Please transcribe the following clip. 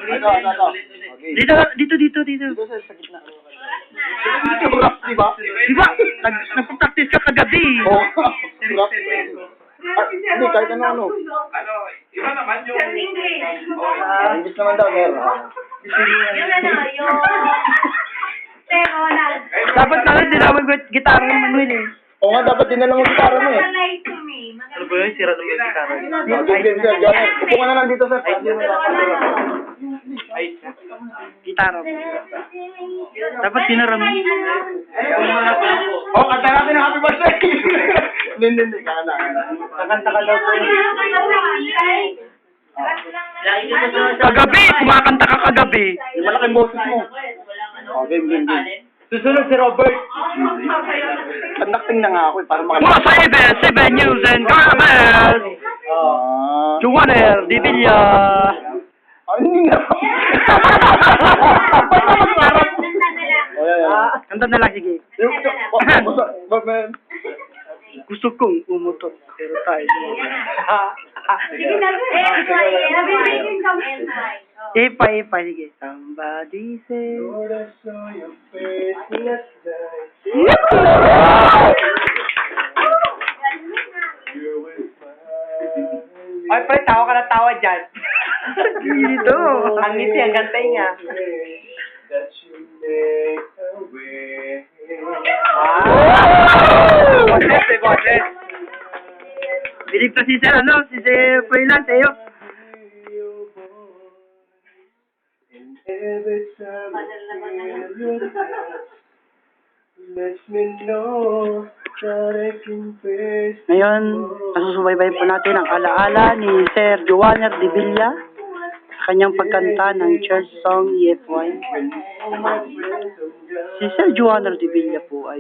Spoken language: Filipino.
Ito. Dito. Dito sa gitna. Rap, di ba? Di ba? Nagpa-practice ka kagabi. Oo. Rap. Hindi, kahit ano. Iba naman yung... English naman daw, sir. Dapat naman din ako mag-gitara ng Manuel eh. Oo nga, dapat din na lang mag-gitara mo eh. Ano ba yun? Sira naman yung gitara. Game, sir. Upo ka na lang dito, sir. Gitara. Dapat sinara mo. Oh, kanta natin ang happy birthday! Hindi. Kakanta ka daw po. Kagabi! Kumakanta ka kagabi. Yung malaking boses mo. Oh, game. Susunod si Robert. Conducting na nga ako eh, para Mula sa ABS News and Carabel. Juaner Di Villa. Hindi nga. Kanta na lang, sige. Gusto kong umutot, pero tayo. Ipa, sige. Somebody say. Ay, pre, tawa ka na tawa dyan. Dito. Ang ngiti, ang gantay nga. Boses. Bilib pa si Sir, si Sir Freelance, sa'yo. Ngayon, nasusubaybay po natin ang alaala ni Sir Juaner Di Villa sa kanyang pagkanta ng church song EFY. Si Sir Juaner Di Villa po ay